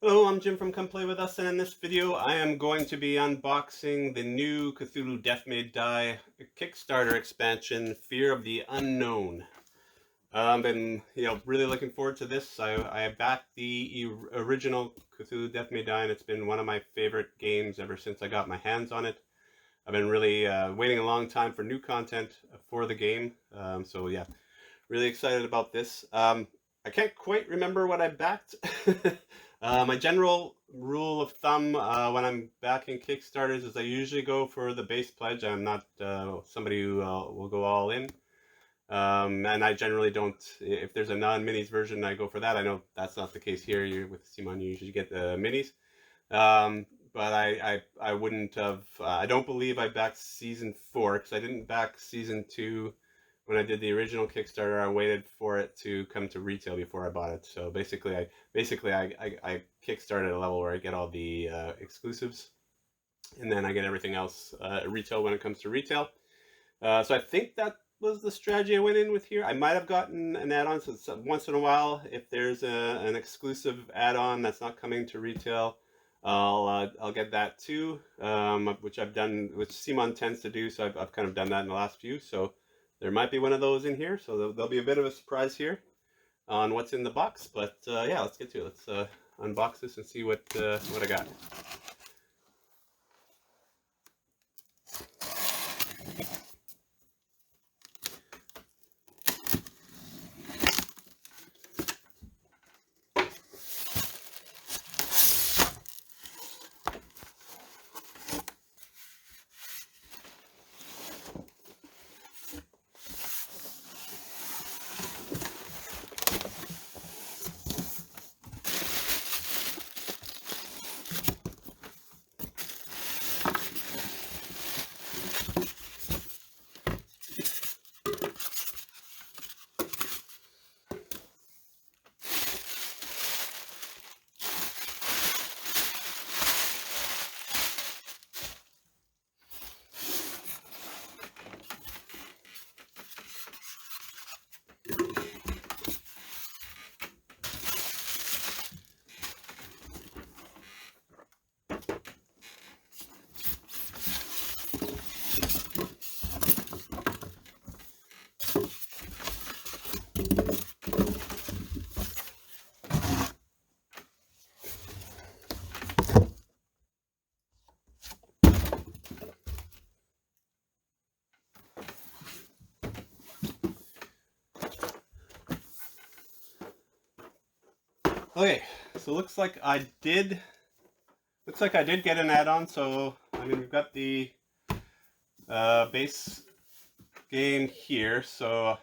Hello, I'm Jim from Come Play With Us, and in this video I am going to be unboxing the new Cthulhu Death May Die Kickstarter expansion, Fear of the Unknown. Been really looking forward to this. I backed the original Cthulhu Death May Die, and it's been one of my favorite games ever since I got my hands on it. I've been really waiting a long time for new content for the game, so yeah, really excited about this. I can't quite remember what I backed. My general rule of thumb when I'm backing Kickstarters is I usually go for the base pledge. I'm not somebody who will go all in. And I generally don't, if there's a non-minis version, I go for that. I know that's not the case here. With Simon, you usually get the minis. But I wouldn't have, I don't believe I backed season 4 because I didn't back season 2 when I did the original Kickstarter. I waited for it to come to retail before I bought it. So basically I kickstarted a level where I get all the exclusives, and then I get everything else retail when it comes to retail. So I think that was the strategy I went in with here. I might have gotten an add-on, so once in a while, if there's an exclusive add-on that's not coming to retail, I'll get that too, which I've done, which Simon tends to do. So I've kind of done that in the last few. So there might be one of those in here. So there'll be a bit of a surprise here on what's in the box. But yeah, let's get to it. Let's unbox this and see what I got. Okay, so looks like I did get an add-on. So I mean, we've got the base game here. So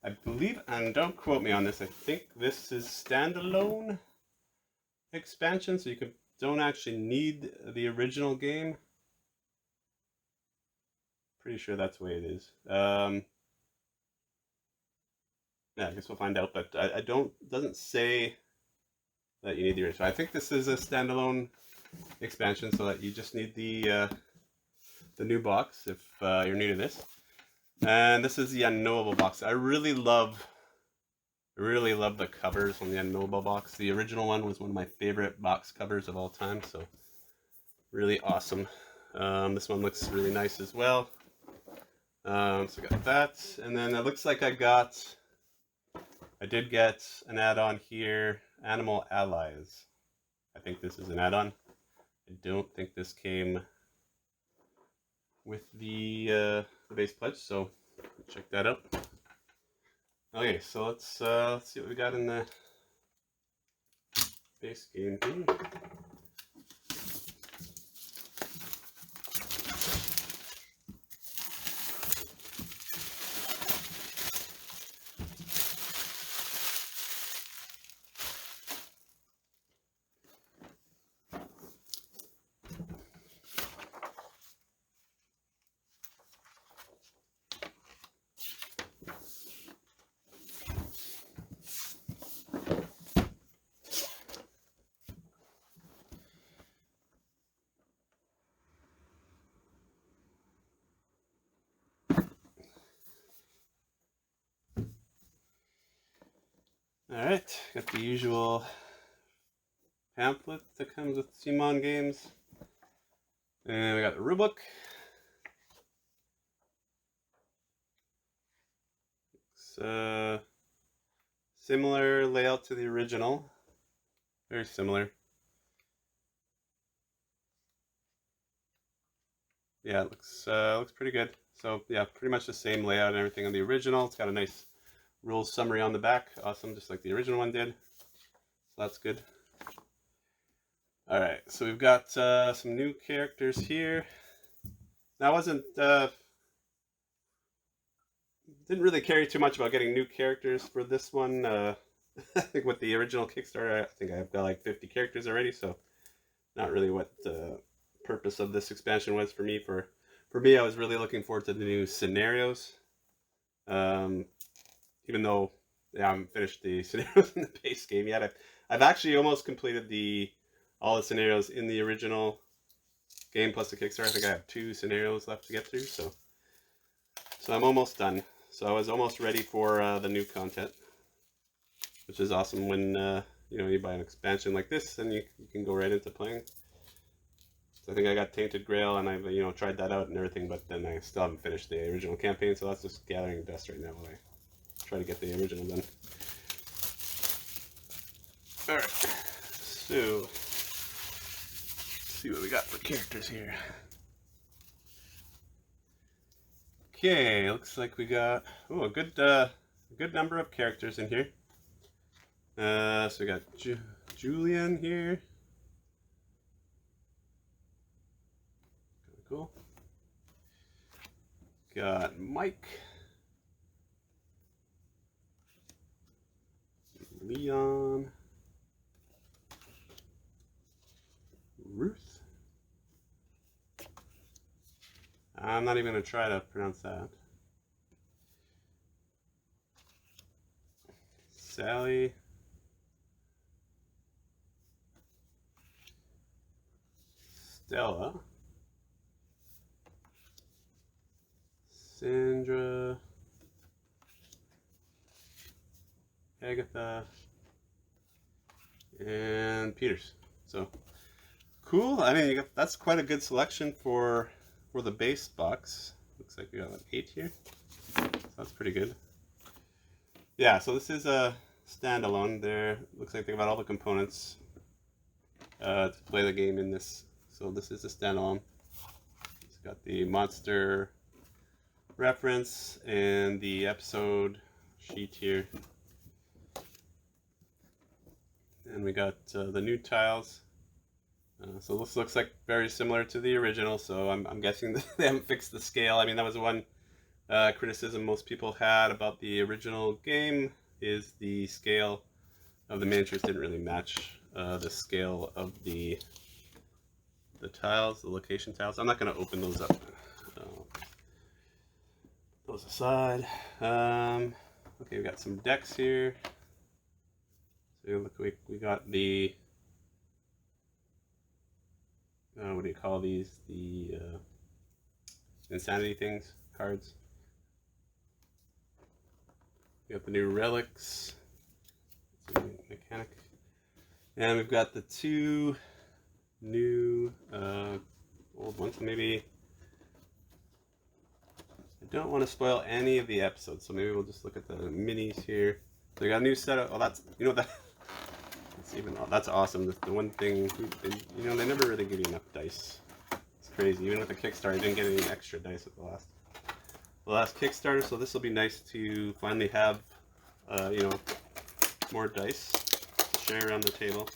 I believe, and don't quote me on this, I think this is standalone expansion, so you don't actually need the original game. Pretty sure that's the way it is. Yeah, I guess we'll find out, but I doesn't say that you need the original. I think this is a standalone expansion, so that you just need the new box if you're new to this. And this is the Unknowable box. I really love the covers on the Unknowable box. The original one was one of my favorite box covers of all time, so really awesome. This one looks really nice as well. So I got that, and then it looks like I did get an add-on here, Animal Allies. I think this is an add-on. I don't think this came with the base pledge, so check that out. Okay, so let's see what we got in the base game here. All right, got the usual pamphlet that comes with Simon Games. And we got the rulebook. It's similar layout to the original. Very similar. Yeah, it looks pretty good. So yeah, pretty much the same layout and everything on the original. It's got a nice rules summary on the back. Awesome, just like the original one did. So that's good. All right, so we've got some new characters here. Now, I didn't really care too much about getting new characters for this one. I think with the original Kickstarter, I think I've got like 50 characters already, so not really what the purpose of this expansion was for me. For me, I was really looking forward to the new scenarios. Even though I haven't finished the scenarios in the base game yet, I've actually almost completed all the scenarios in the original game plus the Kickstarter. I think I have 2 scenarios left to get through, so I'm almost done. So I was almost ready for the new content, which is awesome when you buy an expansion like this, then you can go right into playing. So I think I got Tainted Grail, and I've tried that out and everything, but then I still haven't finished the original campaign, so that's just gathering dust right now while I try to get the original done. All right, so let's see what we got for characters here. Okay, looks like we got a good number of characters in here. So we got Julian here. Cool. Got Mike, Leon, Ruth. I'm not even going to try to pronounce that. Sally. Stella. Sandra. Agatha. And Peters. So cool. I mean, that's quite a good selection for the base box. Looks like we got like 8 here. So that's pretty good. Yeah, so this is a standalone. There looks like they got all the components to play the game in this. So this is a standalone. It's got the monster reference and the episode sheet here. And we got the new tiles. So this looks like very similar to the original, so I'm guessing that they haven't fixed the scale. I mean, that was one criticism most people had about the original game, is the scale of the miniatures didn't really match the scale of the tiles, the location tiles. I'm not going to open those up. Those aside. Okay, we got some decks here. So look, we got the what do you call these? The insanity things, cards. We got the new relics. It's a new mechanic. And we've got the 2 new old ones. Maybe I don't want to spoil any of the episodes, so maybe we'll just look at the minis here. So we got a new set of, that's, that's awesome. The one thing, they never really give you enough dice. It's crazy. Even with the Kickstarter, I didn't get any extra dice at the last Kickstarter, so this will be nice to finally have, more dice to share around the table.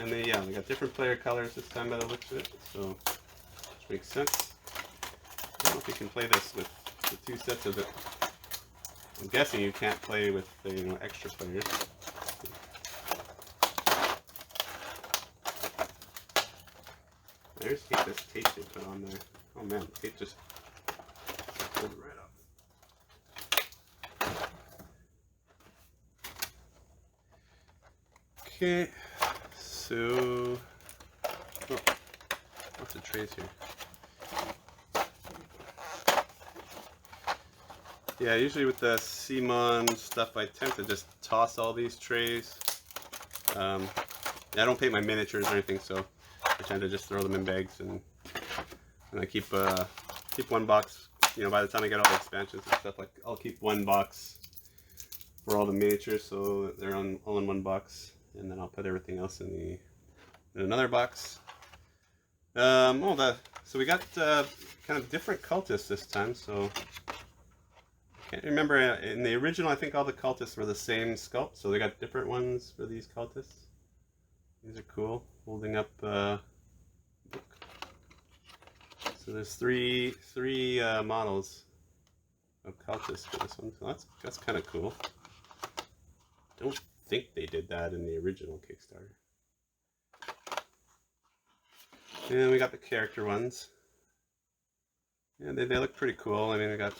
And then, yeah, we got different player colors this time by the looks of it, so which makes sense. I don't know if you can play this with the 2 sets of it. I'm guessing you can't play with the extra players. I just hate this tape they put on there. Oh man, the tape just pulled it right off. Okay, so lots of trays here. Yeah, usually with the Simon stuff, I tend to just toss all these trays. I don't paint my miniatures or anything, so I tend to just throw them in bags, and I keep one box. You know, by the time I get all the expansions and stuff, like I'll keep one box for all the miniatures, so they're all in one box, and then I'll put everything else in another box. So we got kind of different cultists this time. So I can't remember, in the original I think all the cultists were the same sculpt, so they got different ones for these cultists. These are cool. Holding up book. So there's three models of cultists for this one. So that's kind of cool. Don't think they did that in the original Kickstarter. And we got the character ones. Yeah, they look pretty cool. I mean, this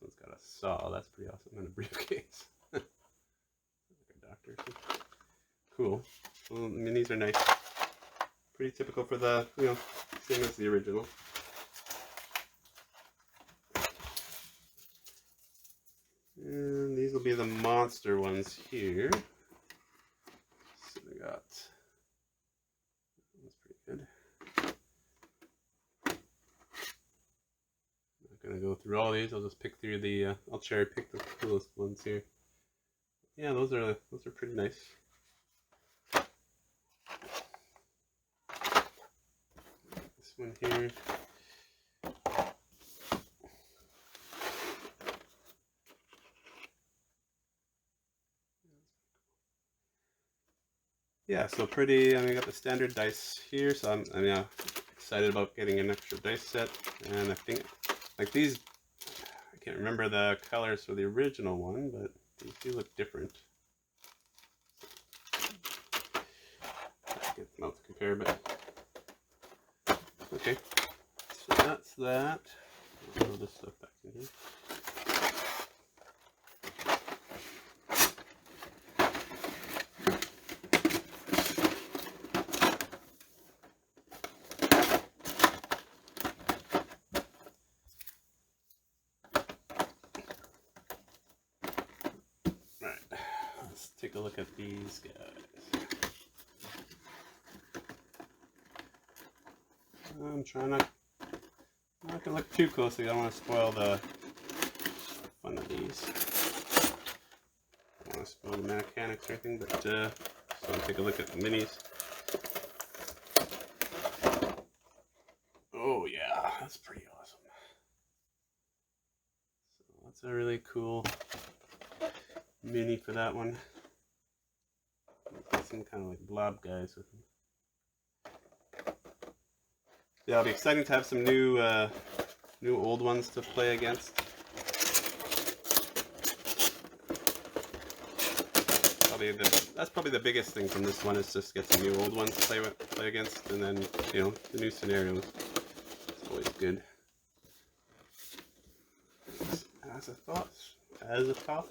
one's got a saw. That's pretty awesome. And a briefcase. Like a doctor. Cool. Well, I mean, these are nice. Pretty typical for the, same as the original. And these will be the monster ones here. So we got, that's pretty good. I'm not gonna go through all these. I'll just pick through the. I'll cherry pick the coolest ones here. Yeah, those are pretty nice. This one here. Yeah, so pretty. I mean, I got the standard dice here, so I'm excited about getting an extra dice set. And I think, like these, I can't remember the colors for the original one, but these do look different. Get them out to compare, but okay. So that's that. I'll throw this stuff back in here. Let's take a look at these guys. I'm trying not to look too closely. I don't want to spoil the fun of these. I don't want to spoil the mechanics or anything, but so I'll take a look at the minis. Oh yeah, that's pretty awesome. So that's a really cool mini for that one. Some kind of like blob guys with them. Yeah, it'll be exciting to have some new old ones to play against. That's probably the biggest thing from this one, is just get some new old ones to play against, and then the new scenarios. It's always good. As a thought.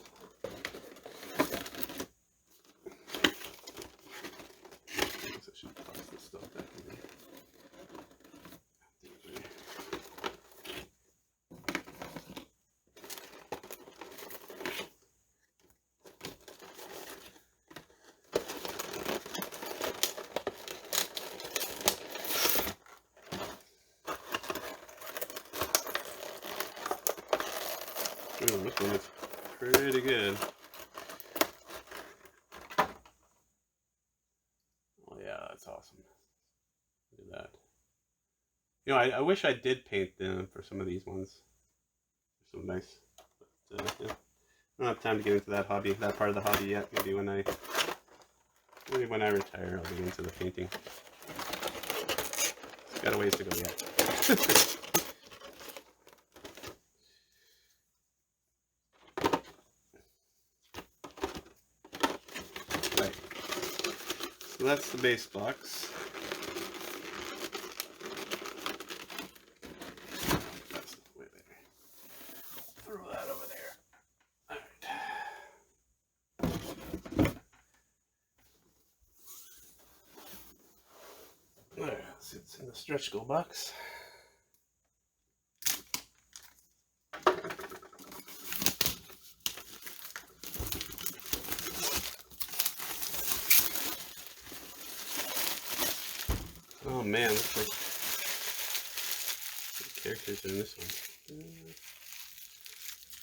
Ooh, this one is pretty good. Oh yeah, that's awesome. Look at that. I wish I did paint them for some of these ones. They're so nice. But, yeah. I don't have time to get into that part of the hobby yet. Maybe when I retire, I'll get into the painting. It's got a ways to go yet. So that's the base box. That's way there. Throw that over there. Alright. There, sits in the stretch goal box. Oh man, looks like the characters are in this one.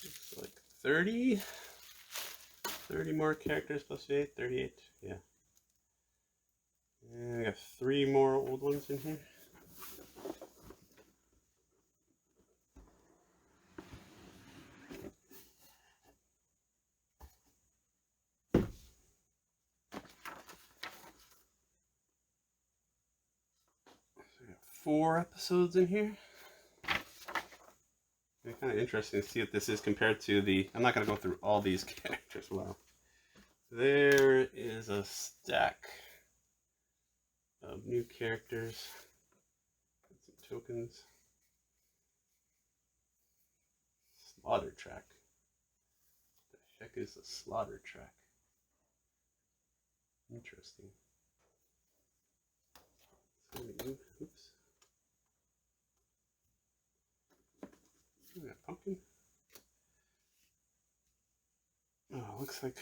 Looks like 30 more characters plus 8, 38, yeah. And I got 3 more old ones in here. So I got 4 episodes in here. It's kind of interesting to see what this is compared to the... I'm not going to go through all these characters. Wow. There is a stack of new characters. Some tokens. Slaughter track. What the heck is a slaughter track? Interesting. Oops. Got pumpkin. Oh, looks like...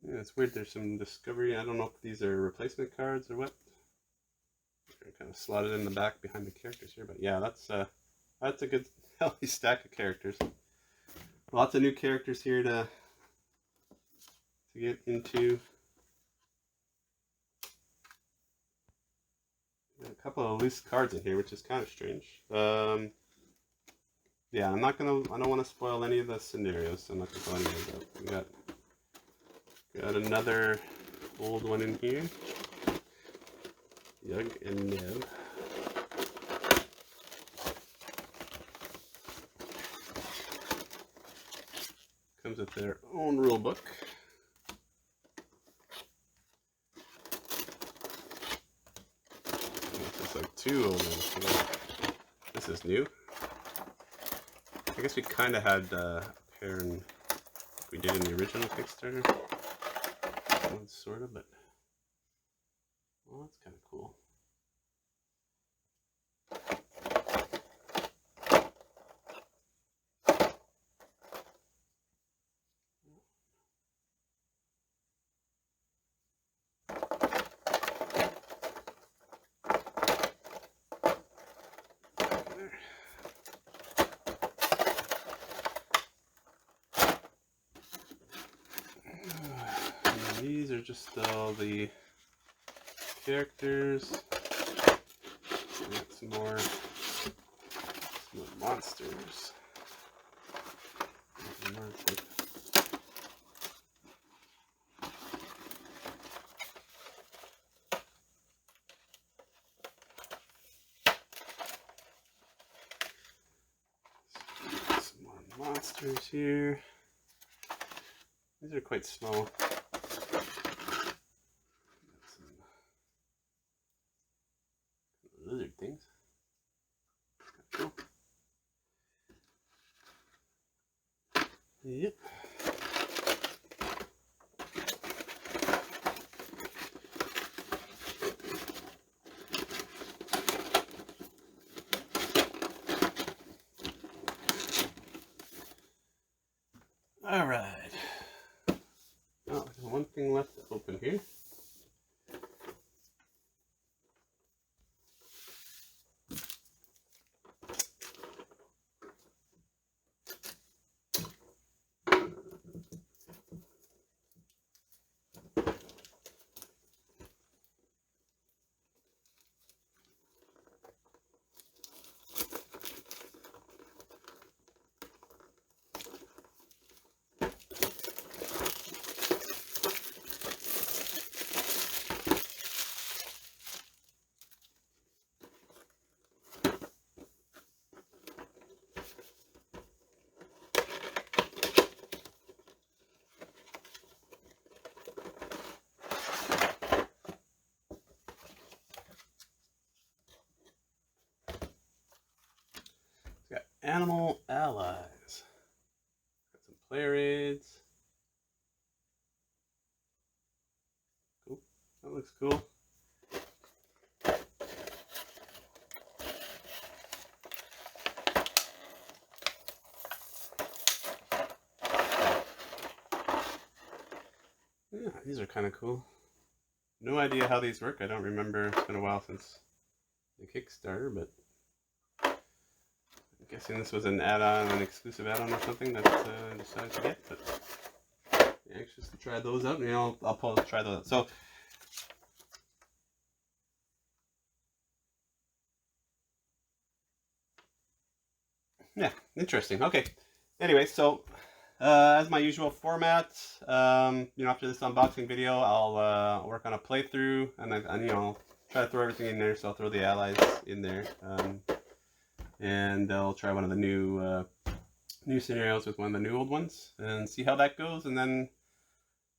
Yeah, it's weird. There's some discovery. I don't know if these are replacement cards or what. They're kind of slotted in the back behind the characters here, but yeah, that's a good healthy stack of characters. Lots of new characters here to get into. Got a couple of loose cards in here, which is kind of strange. Yeah, I don't want to spoil any of the scenarios, so I'm not gonna spoil any of those. We got another old one in here. Yug and Neb. Comes with their own rule book. It's like 2 old ones. This is new. I guess we kind of had a pair like we did in the original Kickstarter. Sort of, but well, that's kind of cool. These are just all the characters. Some more monsters. Some more monsters here. These are quite small. Lizard things. Cool. Yep. All right. Oh, there's one thing left to open here. Got animal allies. Got some player aids. Cool. That looks cool. Yeah, these are kind of cool. no idea how these work. I don't remember. It's been a while since the Kickstarter, but I'm guessing this was an add-on, an exclusive add-on or something that I decided to get. But anxious to try those out, and I'll try those out. So. Yeah, interesting. Okay. Anyway, so as my usual format, after this unboxing video, I'll work on a playthrough, and I'll try to throw everything in there. So I'll throw the allies in there, and I'll try one of the new scenarios with one of the new old ones, and see how that goes. And then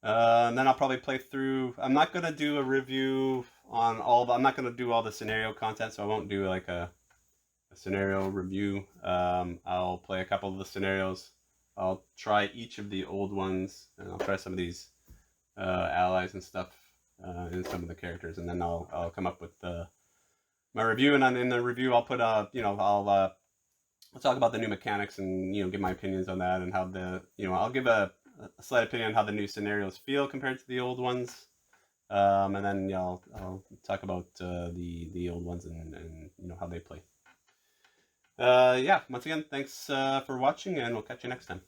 I'll probably play through. I'm not gonna do a review on all. I'm not gonna do all the scenario content, so I won't do like a scenario review. I'll play a couple of the scenarios. I'll try each of the old ones, and I'll try some of these allies and stuff, and some of the characters, and then I'll come up with my review. And in the review, I'll put I'll talk about the new mechanics and give my opinions on that, and how I'll give a slight opinion on how the new scenarios feel compared to the old ones. And then I'll talk about the old ones and how they play. Yeah, once again, thanks for watching, and we'll catch you next time.